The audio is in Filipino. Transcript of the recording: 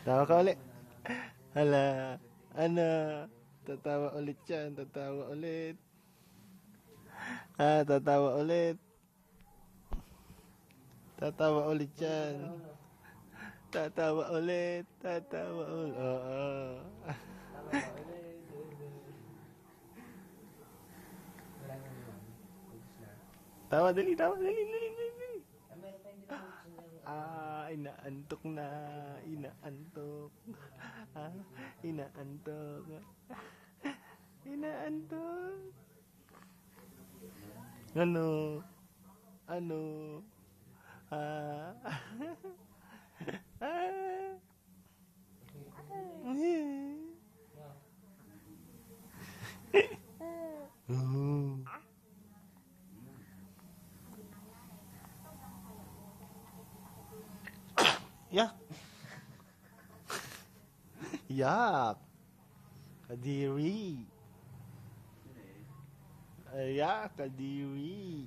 Tawa ka ulit. Hala. Ano? Tatawa ulit yan. Tatawa ulit. Tatawa ulit. Tatawa ulit yan. Tatawa ulit. Tatawa ulit. Oo. Tawa, dali, tawa, dali, dali, dali. Inaantok na. Inaantok. Inaantok. Inaantok. Ano? Ano? Ah. Ah. Yak. Yak. Kadiri. Yak, kadiri.